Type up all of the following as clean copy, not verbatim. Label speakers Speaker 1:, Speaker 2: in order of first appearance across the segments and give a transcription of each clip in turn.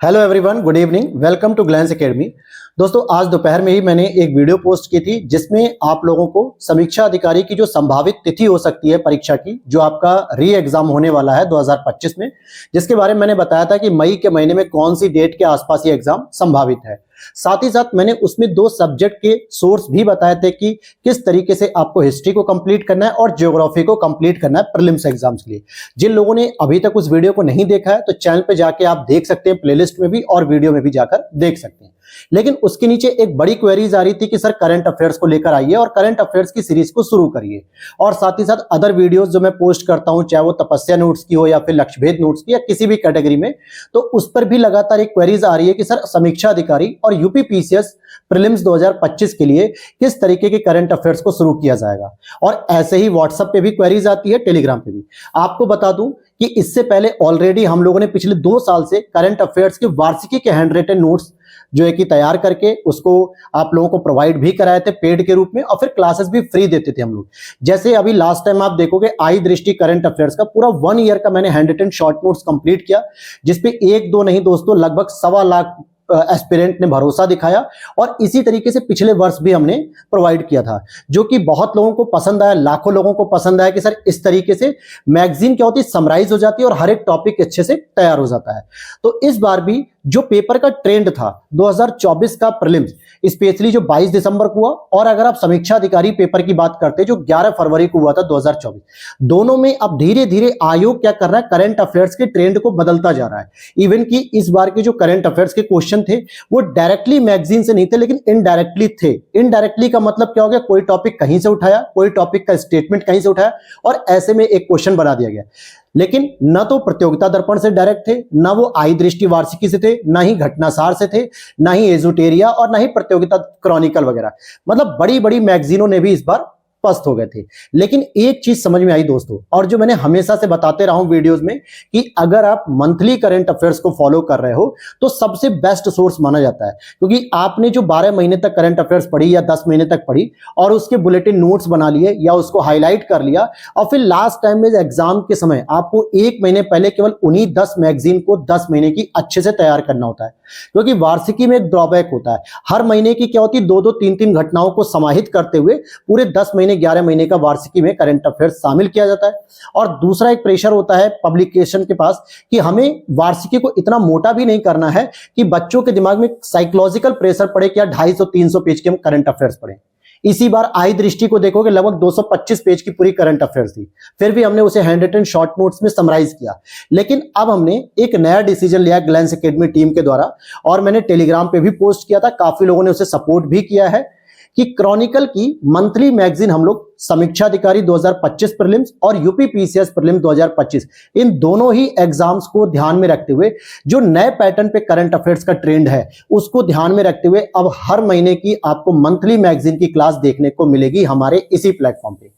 Speaker 1: Hello everyone, good evening, welcome to Glance Academy. दोस्तों, आज दोपहर में ही मैंने एक वीडियो पोस्ट की थी जिसमें आप लोगों को समीक्षा अधिकारी की जो संभावित तिथि हो सकती है परीक्षा की, जो आपका री एग्जाम होने वाला है 2025 में, जिसके बारे में मैंने बताया था कि मई के महीने में कौन सी डेट के आसपास ये एग्जाम संभावित है। साथ ही साथ मैंने उसमें दो सब्जेक्ट के सोर्स भी बताए थे कि किस तरीके से आपको हिस्ट्री को कंप्लीट करना है और ज्योग्राफी को कंप्लीट करना है प्रीलिम्स एग्जाम्स के लिए। जिन लोगों ने अभी तक उस वीडियो को नहीं देखा है तो चैनल पे जाके आप देख सकते हैं, प्लेलिस्ट में भी और वीडियो में भी जाकर देख सकते हैं। लेकिन उसके नीचे एक बड़ी क्वेरीज आ रही थी कि सर करंट अफेयर्स को लेकर आइए और करंट अफेयर्स की सीरीज को शुरू करिए, और साथ ही साथ अदर वीडियोस जो मैं पोस्ट करता हूं, चाहे वो तपस्या नोट्स की हो या फिर लक्ष्यभेद नोट्स की या किसी भी कैटेगरी में, तो उस पर भी लगातार एक क्वेरीज आ रही है कि सर समीक्षा अधिकारी और यूपी पीसीएस प्रीलिम्स 2025 के लिए किस तरीके के करंट अफेयर्स को शुरू किया जाएगा। और ऐसे ही व्हाट्सएप पे भी क्वेरीज आती है, टेलीग्राम पे भी। आपको बता दूं कि इससे पहले ऑलरेडी हम लोगों ने पिछले 2 साल से करंट अफेयर्स के वार्षिकी के हैंड रिटन नोट्स जो है कि तैयार करके उसको आप लोगों को प्रोवाइड भी कराए थे पेड के रूप में, और फिर क्लासेस भी फ्री देते थे हम लोग। जैसे अभी लास्ट टाइम आप देखोगे आई दृष्टि करंट अफेयर्स का पूरा 1 ईयर का मैंने handwritten short notes complete किया, जिसपे 1-2 नहीं दोस्तों, लगभग 1.25 लाख एस्पिरेंट ने भरोसा दिखाया। और इसी तरीके से पिछले वर्ष भी हमने प्रोवाइड किया था, जो कि बहुत लोगों को पसंद आया, लाखों लोगों को पसंद आया कि सर इस तरीके से मैगजीन क्या होती है, समराइज हो जाती है और हर एक टॉपिक अच्छे से तैयार हो जाता है। तो इस बार भी जो पेपर का ट्रेंड था 2024 का प्रीलिम्स, स्पेशली जो 22 दिसंबर को हुआ, और अगर आप समीक्षा अधिकारी पेपर की बात करते हैं जो 11 फरवरी को हुआ था 2024, दोनों में अब धीरे धीरे आयोग क्या कर रहा है, करंट अफेयर्स के ट्रेंड को बदलता जा रहा है। इवन कि इस बार के जो करंट अफेयर्स के क्वेश्चन थे वो डायरेक्टली मैगजीन से नहीं थे, लेकिन इनडायरेक्टली थे। इनडायरेक्टली का मतलब क्या हो गया, कोई टॉपिक कहीं से उठाया, कोई टॉपिक का स्टेटमेंट कहीं से उठाया और ऐसे में एक क्वेश्चन बना दिया गया। लेकिन न तो प्रतियोगिता दर्पण से डायरेक्ट थे, न वो आई दृष्टि वार्षिकी से थे, न ही घटनासार से थे, न ही एजुटेरिया और न ही प्रतियोगिता क्रॉनिकल वगैरह। मतलब बड़ी बड़ी मैगजीनों ने भी इस बार पस्त हो गए थे। लेकिन एक चीज समझ में आई दोस्तों, और जो मैंने हमेशा से बताते रहा हूं वीडियोस में, कि अगर आप मंथली करंट अफेयर्स को फॉलो कर रहे हो तो सबसे बेस्ट सोर्स माना जाता है, क्योंकि आपने जो 12 महीने तक करंट अफेयर्स पढ़ी या 10 महीने तक पढ़ी और उसके बुलेटिन नोट्स बना लिए या उसको हाईलाइट कर लिया, और फिर लास्ट टाइम में एग्जाम के समय आपको 1 महीने पहले केवल उन्हीं 10 मैगजीन को 10 महीने की अच्छे से तैयार करना होता है। क्योंकि वार्षिकी में एक ड्रॉबैक होता है, हर महीने की क्या होती है, 2-2, 3-3 घटनाओं को समाहित करते हुए पूरे 10 महीने 11 महीने का वार्षिकी में करंट अफेयर्स शामिल किया जाता है। और दूसरा एक प्रेशर होता है पब्लिकेशन के पास कि हमें वार्षिकी को इतना मोटा भी नहीं करना है कि बच्चों के दिमाग में साइकोलॉजिकल प्रेशर पड़े कि यार 250-300 पेज के हम करंट अफेयर्स पढ़ें। इसी बार आई दृष्टि को देखोगे लगभग 225 पेज की पूरी करंट अफेयर्स थी, फिर भी हमने उसे हैंड रिटन शॉर्ट नोट्स में समराइज किया। लेकिन अब हमने एक नया डिसीजन लिया ग्लैंस एकेडमी टीम के द्वारा, और मैंने टेलीग्राम पे भी पोस्ट किया था, काफी लोगों ने उसे सपोर्ट भी किया है, कि क्रॉनिकल की मंथली मैगजीन हम लोग समीक्षा अधिकारी 2025 प्रीलिम्स और यूपी पीसीएस प्रीलिम्स 2025, इन दोनों ही एग्जाम्स को ध्यान में रखते हुए, जो नए पैटर्न पे करंट अफेयर्स का ट्रेंड है उसको ध्यान में रखते हुए, अब हर महीने की आपको मंथली मैगजीन की क्लास देखने को मिलेगी हमारे इसी प्लेटफॉर्म पे।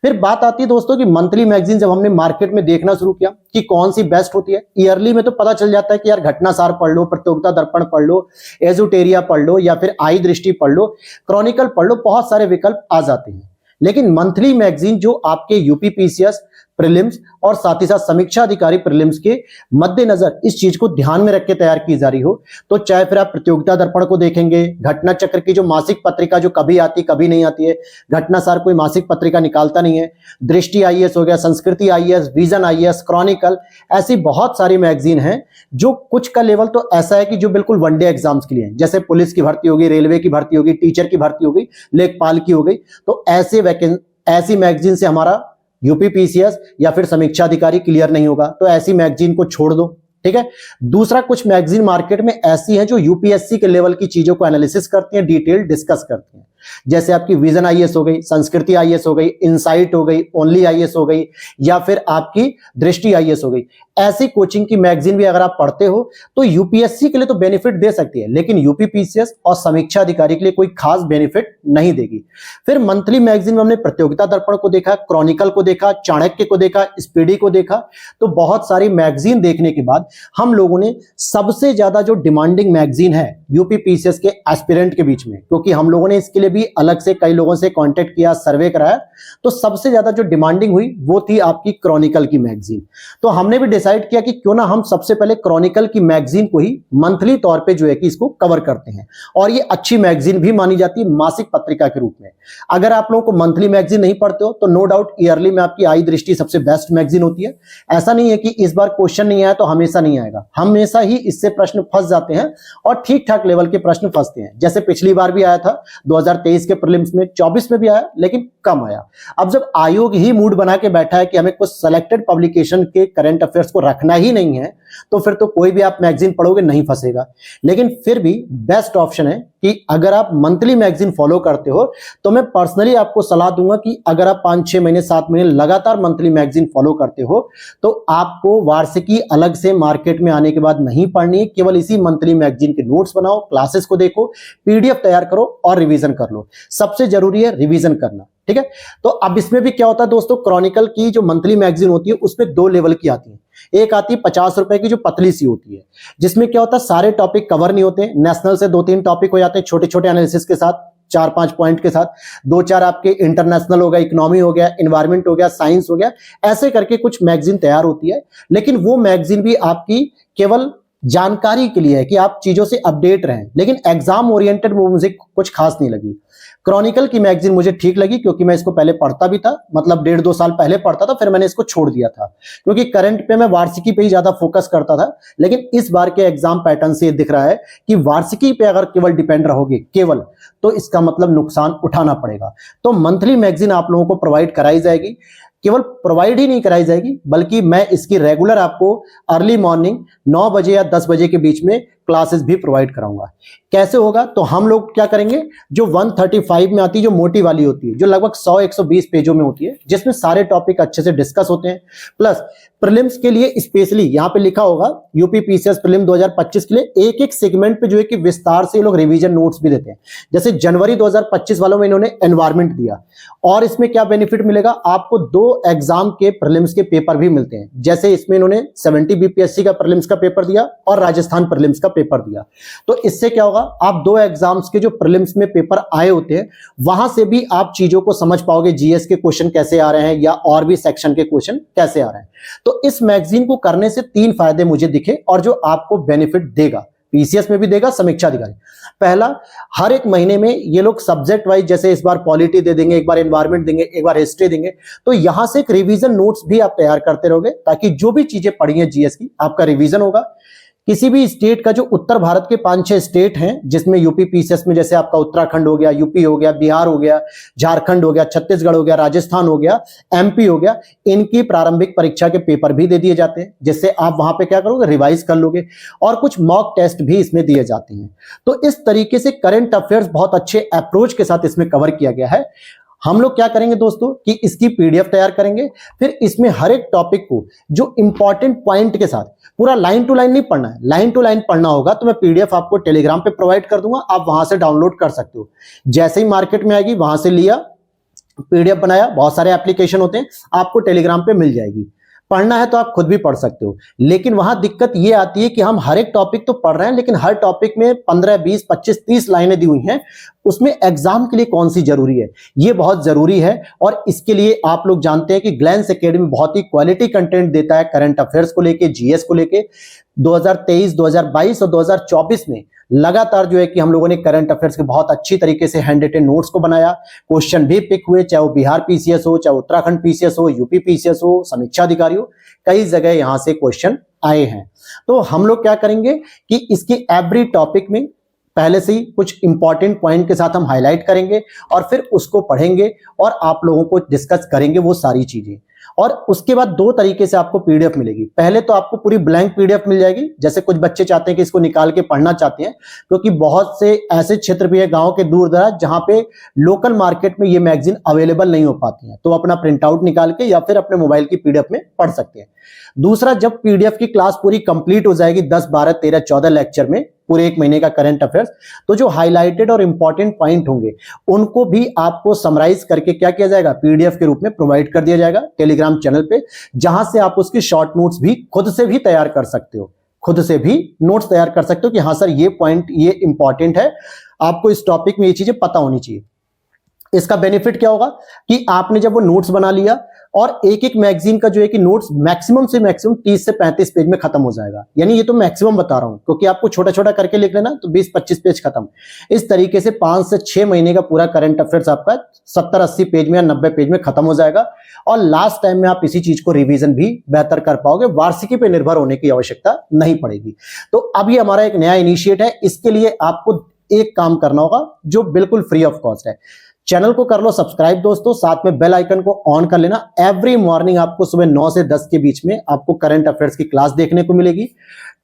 Speaker 1: फिर बात आती है दोस्तों कि मंथली मैगजीन जब हमने मार्केट में देखना शुरू किया कि कौन सी बेस्ट होती है, ईयरली में तो पता चल जाता है कि यार घटनासार पढ़ लो, प्रतियोगिता दर्पण पढ़ लो, एजुटेरिया पढ़ लो या फिर आई दृष्टि पढ़ लो, क्रॉनिकल पढ़ लो, बहुत सारे विकल्प आ जाते हैं। लेकिन मंथली मैगजीन जो आपके यूपी पीसीएस प्रीलिम्स और साथ ही साथ समीक्षा अधिकारी प्रीलिम्स के मद्देनजर इस चीज को ध्यान में रख के तैयार की जा रही हो, तो चाहे फिर आप प्रतियोगिता दर्पण को देखेंगे, घटना चक्र की जो मासिक पत्रिका जो कभी आती कभी नहीं आती है, घटनासार कोई मासिक पत्रिका निकालता नहीं है, दृष्टि आईएएस हो गया, संस्कृति आईएएस, विजन आईएएस, क्रॉनिकल, ऐसी बहुत सारी मैगजीन हैं। जो कुछ का लेवल तो ऐसा है कि जो बिल्कुल वनडे एग्जाम्स के लिए है, जैसे पुलिस की भर्ती होगी, रेलवे की भर्ती होगी, टीचर की भर्ती होगी, लेखपाल की हो गई, तो ऐसी मैगजीन से हमारा यूपी पीसीएस या फिर समीक्षा अधिकारी क्लियर नहीं होगा, तो ऐसी मैगजीन को छोड़ दो, ठीक है। दूसरा, कुछ मैगजीन मार्केट में ऐसी हैं जो यूपीएससी के लेवल की चीजों को एनालिसिस करती हैं, डिटेल डिस्कस करती हैं, जैसे आपकी विजन आईएएस हो गई, संस्कृति आईएएस हो गई, इनसाइट हो गई, ओनली आईएएस हो गई, या फिर आपकी दृष्टि आईएएस हो गई। ऐसी कोचिंग की मैगजीन भी अगर आप पढ़ते हो तो यूपीएससी के लिए तो बेनिफिट दे सकती है, लेकिन यूपी पीसीएस और समीक्षा अधिकारी के लिए कोई खास बेनिफिट नहीं देगी। फिर मंथली मैगजीन में हमने प्रतियोगिता दर्पण को देखा, क्रॉनिकल को देखा, चाणक्य को देखा, स्पीडी को देखा, तो बहुत सारी मैगजीन देखने के बाद हम लोगों ने सबसे ज्यादा जो डिमांडिंग मैगजीन है यूपी पीसीएस के एस्पिरेंट के बीच में, क्योंकि हम लोगों ने इसके लिए भी अलग से कई लोगों से कांटेक्ट किया, सर्वे कराया, तो सबसे ज्यादा जो डिमांडिंग हुई वो थी आपकी क्रॉनिकल की मैगजीन। तो हमने भी डिसाइड किया कि क्यों ना हम सबसे पहले क्रॉनिकल की मैगजीन को ही मंथली तौर पे जो है कि इसको कवर करते हैं, और ये अच्छी मैगजीन भी मानी जाती है मासिक पत्रिका के रूप में। अगर आप लोगों को मंथली मैगजीन नहीं पढ़ते हो तो नो डाउट ईयरली में आपकी आई दृष्टि सबसे बेस्ट मैगजीन होती है। ऐसा नहीं है कि इस बार क्वेश्चन नहीं आया तो हमेशा नहीं आएगा, हमेशा ही इससे प्रश्न फंस जाते हैं और ठीक ठाक लेवल के प्रश्न फंसते हैं। जैसे पिछली बार भी आया था 2023 के प्रीलिम्स में, 24 में भी आया लेकिन कम आया। अब जब आयोग ही मूड बना के बैठा है कि हमें कुछ सेलेक्टेड पब्लिकेशन के करंट अफेयर्स को रखना ही नहीं है, तो फिर तो कोई भी आप मैगजीन पढ़ोगे नहीं फंसेगा। लेकिन फिर भी बेस्ट ऑप्शन है कि अगर आप मंथली मैगजीन फॉलो करते हो तो मैं पर्सनली आपको सलाह दूंगा कि अगर आप 5-6 महीने 7 महीने लगातार मंथली मैगजीन फॉलो करते हो तो आपको वार्षिकी अलग से मार्केट में आने के बाद नहीं पढ़नी है। केवल इसी मंथली मैगजीन के नोट्स बनाओ, क्लासेस को देखो, पीडीएफ तैयार करो और रिवीजन कर लो। सबसे जरूरी है रिवीजन करना, ठीक है। तो अब इसमें भी क्या होता है दोस्तों, क्रॉनिकल की जो मंथली मैगजीन होती है उसमें 2 लेवल की आती है। एक आती है 50 रुपए की जो पतली सी होती है, जिसमें क्या होता है सारे टॉपिक कवर नहीं होते, नेशनल से 2-3 टॉपिक हो जाते हैं छोटे छोटे एनालिसिस के साथ, 4-5 पॉइंट के साथ, 2-4 आपके इंटरनेशनल हो गया, इकोनॉमी हो गया, एनवायरमेंट हो गया, साइंस हो गया, ऐसे करके कुछ मैगजीन तैयार होती है। लेकिन वो मैगजीन भी आपकी केवल जानकारी के लिए है कि आप चीजों से अपडेट रहें, लेकिन एग्जाम ओरिएंटेड वो मुझे कुछ खास नहीं लगी। क्रॉनिकल की मैगजीन मुझे ठीक लगी क्योंकि मैं इसको पहले पढ़ता भी था, मतलब 1.5-2 साल पहले पढ़ता था, फिर मैंने इसको छोड़ दिया था क्योंकि करंट पे मैं वार्षिकी पे ही ज्यादा फोकस करता था। लेकिन इस बार के एग्जाम पैटर्न से ये दिख रहा है कि वार्षिकी पे अगर केवल डिपेंड रहोगे केवल, तो इसका मतलब नुकसान उठाना पड़ेगा। तो मंथली मैगजीन आप लोगों को प्रोवाइड कराई जाएगी, केवल प्रोवाइड ही नहीं कराई जाएगी बल्कि मैं इसकी रेगुलर आपको अर्ली मॉर्निंग 9 बजे या 10 बजे के बीच में क्लासेस भी प्रोवाइड कराऊंगा। कैसे होगा, तो हम लोग क्या करेंगे, जो 135 में आती है, जो मोटी वाली होती है, जो लगभग 100-120 पेजों में होती है, जिसमें सारे टॉपिक अच्छे से डिस्कस होते हैं, प्लस प्रीलिम्स के लिए स्पेशली यहां पे लिखा होगा यूपी पीसीएस प्रीलिम 2025 के लिए एक एक सेगमेंट पे जो है कि विस्तार से ये लोग रिवीजन नोट्स भी देते हैं। जैसे जनवरी 2025 वालों में इन्होंने एनवायरमेंट दिया, और इसमें क्या बेनिफिट मिलेगा आपको, 2 एग्जाम के प्रीलिम्स के पेपर भी मिलते हैं। जैसे इसमें इन्होंने 70 बीपीएससी का प्रीलिम्स का पेपर दिया और राजस्थान प्रीलिम्स का पेपर दिया। तो इससे क्या होगा, आप 2 एग्जाम्स के जो प्रीलिम्स में पेपर आए होते हैं वहां से भी आप चीजों को समझ पाओगे, जीएस के क्वेश्चन कैसे आ रहे हैं या और भी सेक्शन के क्वेश्चन कैसे आ रहे हैं। तो इस मैगजीन को करने से 3 फायदे मुझे दिखे और जो आपको बेनिफिट देगा, पीसीएस में भी देगा, समीक्षा अधिकारी। पहला, हर एक महीने में ये लोग सब्जेक्ट वाइज, जैसे इस बार पॉलिटी दे देंगे, एक बार एनवायरमेंट देंगे, एक बार हिस्ट्री देंगे, तो यहां से एक रिवीजन नोट्स भी आप तैयार करते रहोगे ताकि जो भी चीजें पढ़ी हैं जीएस की आपका रिवीजन होगा। किसी भी स्टेट का, जो उत्तर भारत के 5-6 स्टेट हैं जिसमें यूपी पीसीएस में जैसे आपका उत्तराखंड हो गया, यूपी हो गया, बिहार हो गया, झारखंड हो गया, छत्तीसगढ़ हो गया, राजस्थान हो गया, एमपी हो गया, इनकी प्रारंभिक परीक्षा के पेपर भी दे दिए जाते हैं, जिससे आप वहां पे क्या करोगे, रिवाइज कर लोगे, और कुछ मॉक टेस्ट भी इसमें दिए जाते हैं। तो इस तरीके से करंट अफेयर्स बहुत अच्छे अप्रोच के साथ इसमें कवर किया गया है। हम लोग क्या करेंगे दोस्तों कि इसकी पीडीएफ तैयार करेंगे, फिर इसमें हर एक टॉपिक को जो इंपॉर्टेंट पॉइंट के साथ, पूरा लाइन टू लाइन नहीं पढ़ना है, लाइन टू लाइन पढ़ना होगा तो मैं पीडीएफ आपको टेलीग्राम पे प्रोवाइड कर दूंगा, आप वहां से डाउनलोड कर सकते हो। जैसे ही मार्केट में आएगी वहां से लिया, पीडीएफ बनाया, बहुत सारे एप्लीकेशन होते हैं, आपको टेलीग्राम पे मिल जाएगी। पढ़ना है तो आप खुद भी पढ़ सकते हो, लेकिन वहां दिक्कत ये आती है कि हम हर एक टॉपिक तो पढ़ रहे हैं, लेकिन हर टॉपिक में 15, 20, 25, 30 लाइनें दी हुई हैं, उसमें एग्जाम के लिए कौन सी जरूरी है, ये बहुत जरूरी है। और इसके लिए आप लोग जानते हैं कि ग्लैंस एकेडमी बहुत ही क्वालिटी कंटेंट देता है करंट अफेयर्स को लेके, जीएस को लेके। 2023, 2022 और 2024 में लगातार जो है कि हम लोगों ने करंट अफेयर्स के बहुत अच्छी तरीके से हैंड रिटन नोट्स को बनाया, क्वेश्चन भी पिक हुए, चाहे वो बिहार पीसीएस हो, चाहे उत्तराखंड पीसीएस हो, यूपी पीसीएस हो, समीक्षा अधिकारी हो, कई जगह यहां से क्वेश्चन आए हैं। तो हम लोग क्या करेंगे कि इसकी एवरी टॉपिक में पहले से ही कुछ इंपॉर्टेंट पॉइंट के साथ हम हाईलाइट करेंगे और फिर उसको पढ़ेंगे और आप लोगों को डिस्कस करेंगे वो सारी चीजें। और उसके बाद 2 तरीके से आपको पीडीएफ मिलेगी। पहले तो आपको पूरी ब्लैंक पीडीएफ मिल जाएगी, जैसे कुछ बच्चे चाहते हैं कि इसको निकाल के पढ़ना चाहते हैं, क्योंकि बहुत से ऐसे क्षेत्र भी है गांव के दूर दराज जहां पे लोकल मार्केट में ये मैगजीन अवेलेबल नहीं हो पाती है, तो अपना प्रिंट आउट निकाल के या फिर अपने मोबाइल की पीडीएफ में पढ़ सकते हैं। दूसरा, जब पीडीएफ की क्लास पूरी कंप्लीट हो जाएगी 10, 12, 13, 14 लेक्चर में, पूरे 1 महीने का करंट अफेयर्स, तो जो हाईलाइटेड और इंपॉर्टेंट पॉइंट होंगे उनको भी आपको समराइज करके क्या किया जाएगा, पीडीएफ के रूप में प्रोवाइड कर दिया जाएगा टेलीग्राम चैनल पे, जहां से आप उसकी शॉर्ट नोट्स भी खुद से भी तैयार कर सकते हो, खुद से भी नोट्स तैयार कर सकते हो कि हाँ सर ये पॉइंट ये इंपॉर्टेंट है, आपको इस टॉपिक में ये चीजें पता होनी चाहिए। इसका बेनिफिट क्या होगा कि आपने जब वो नोट्स बना लिया और एक एक मैगजीन का जो है कि नोट्स मैक्सिमम से मैक्सिमम 30 से 35 पेज में खत्म हो जाएगा। यानी ये तो मैक्सिमम बता रहा हूं, क्योंकि आपको छोटा छोटा करके लिख लेना तो 20-25 पेज खत्म। इस तरीके से 5 से 6 महीने का पूरा करंट अफेयर्स आपका 70-80 पेज में या 90 पेज में खत्म हो जाएगा और लास्ट टाइम में आप इसी चीज को रिवीजन भी बेहतर कर पाओगे। वार्षिकी पे निर्भर होने की आवश्यकता नहीं पड़ेगी। तो अब ये हमारा एक नया इनिशिएट है। इसके लिए आपको एक काम करना होगा जो बिल्कुल फ्री ऑफ कॉस्ट है। चैनल को कर लो सब्सक्राइब दोस्तों, साथ में बेल आइकन को ऑन कर लेना। एवरी मॉर्निंग आपको सुबह 9 से 10 के बीच में आपको करंट अफेयर्स की क्लास देखने को मिलेगी।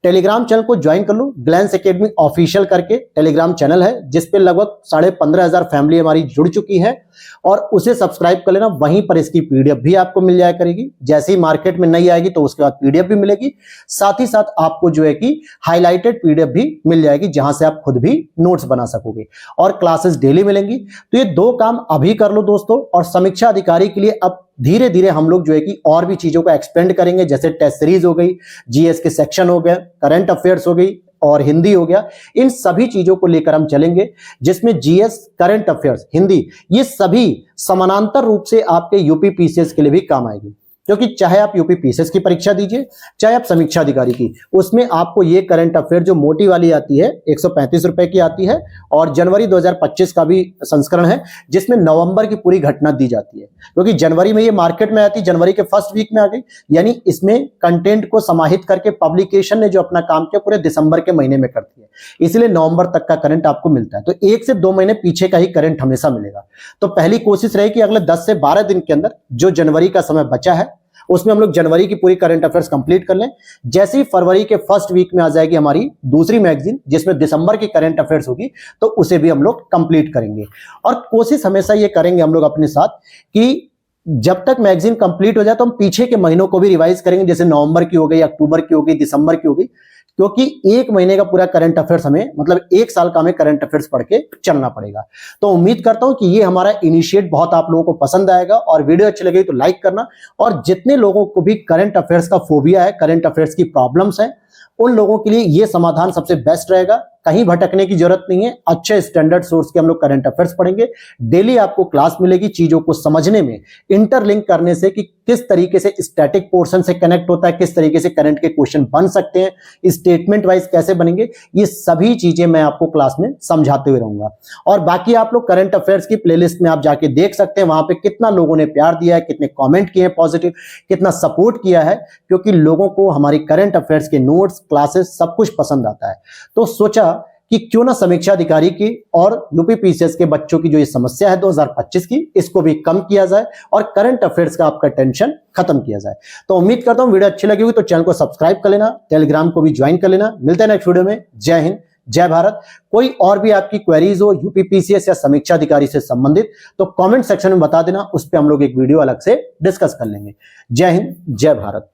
Speaker 1: टेलीग्राम चैनल को ज्वाइन कर लो, ग्लैंस एकेडमी ऑफिशियल करके टेलीग्राम चैनल है जिस पे लगभग 15,500 फैमिली हमारी जुड़ चुकी है और उसे सब्सक्राइब कर लेना। वहीं पर इसकी पीडीएफ भी आपको मिल जाया करेगी। जैसे ही मार्केट में नहीं आएगी तो उसके बाद पीडीएफ भी मिलेगी। साथ ही साथ आपको जो है कि हाईलाइटेड पीडीएफ भी मिल जाएगी जहां से आप खुद भी नोट्स बना सकोगे और क्लासेस डेली मिलेंगी। तो ये दो काम अभी कर लो दोस्तों। और समीक्षा अधिकारी के लिए अब धीरे धीरे हम लोग जो है कि और भी चीजों को एक्सपेंड करेंगे, जैसे टेस्ट सीरीज हो गई, जीएस के सेक्शन हो गए, करंट अफेयर्स हो गई और हिंदी हो गया। इन सभी चीजों को लेकर हम चलेंगे जिसमें जीएस, करंट अफेयर्स, हिंदी ये सभी समानांतर रूप से आपके यूपी पीसीएस के लिए भी काम आएगी। क्योंकि चाहे आप यूपी पीसीएस की परीक्षा दीजिए, चाहे आप समीक्षा अधिकारी की, उसमें आपको ये करंट अफेयर जो मोटी वाली आती है 135 रुपए की आती है और जनवरी 2025 का भी संस्करण है जिसमें नवंबर की पूरी घटना दी जाती है। क्योंकि जनवरी में ये मार्केट में आती, जनवरी के फर्स्ट वीक में आ गई, यानी इसमें कंटेंट को समाहित करके पब्लिकेशन ने जो अपना काम किया पूरे दिसंबर के महीने में करती है, इसलिए नवंबर तक का करंट आपको मिलता है। तो 1 से 2 महीने पीछे का ही करंट हमेशा मिलेगा। तो पहली कोशिश रहे कि अगले 10 से 12 दिन के अंदर जो जनवरी का समय बचा है उसमें हम लोग जनवरी की पूरी करंट अफेयर्स कंप्लीट कर लें। जैसे ही फरवरी के फर्स्ट वीक में आ जाएगी हमारी दूसरी मैगजीन जिसमें दिसंबर की करंट अफेयर्स होगी, तो उसे भी हम लोग कंप्लीट करेंगे। और कोशिश हमेशा ये करेंगे हम लोग अपने साथ कि जब तक मैगजीन कंप्लीट हो जाए तो हम पीछे के महीनों को भी रिवाइज करेंगे, जैसे नवंबर की हो गई, अक्टूबर की हो गई, दिसंबर की हो गई। क्योंकि 1 महीने का पूरा करंट अफेयर्स हमें, मतलब 1 साल का हमें करंट अफेयर्स पढ़ के चलना पड़ेगा। तो उम्मीद करता हूं कि ये हमारा इनिशिएट बहुत आप लोगों को पसंद आएगा और वीडियो अच्छी लगी तो लाइक करना। और जितने लोगों को भी करंट अफेयर्स का फोबिया है, करंट अफेयर्स की प्रॉब्लम्स है, उन लोगों के लिए ये समाधान सबसे बेस्ट रहेगा। कहीं भटकने की जरूरत नहीं है। अच्छे स्टैंडर्ड सोर्स के हम लोग करंट अफेयर्स पढ़ेंगे। डेली आपको क्लास मिलेगी चीजों को समझने में, इंटरलिंक करने से कि किस तरीके से स्टैटिक पोर्शन से कनेक्ट होता है, किस तरीके से करंट के क्वेश्चन बन सकते हैं, स्टेटमेंट वाइज कैसे बनेंगे, ये सभी चीजें मैं आपको क्लास में समझाते हुए रहूंगा। और बाकी आप लोग करंट अफेयर्स की प्लेलिस्ट में आप जाके देख सकते हैं, वहां पे कितना लोगों ने प्यार दिया है, कितने कॉमेंट किए हैं पॉजिटिव, कितना सपोर्ट किया है, क्योंकि लोगों को हमारी करंट अफेयर्स के नोट्स, क्लासेस सब कुछ पसंद आता है। तो सोचा कि क्यों ना समीक्षा अधिकारी की और यूपी पीसीएस के बच्चों की जो ये समस्या है 2025 की, इसको भी कम किया जाए और करंट अफेयर्स का आपका टेंशन खत्म किया जाए। तो उम्मीद करता हूं वीडियो अच्छी लगी हुई तो चैनल को सब्सक्राइब कर लेना, टेलीग्राम को भी ज्वाइन कर लेना। मिलते हैं नेक्स्ट वीडियो में। जय हिंद, जय भारत। कोई और भी आपकी क्वेरीज हो यूपी पीसीएस या समीक्षा अधिकारी से संबंधित तो कमेंट सेक्शन में बता देना, उस पर हम लोग एक वीडियो अलग से डिस्कस कर लेंगे। जय हिंद, जय भारत।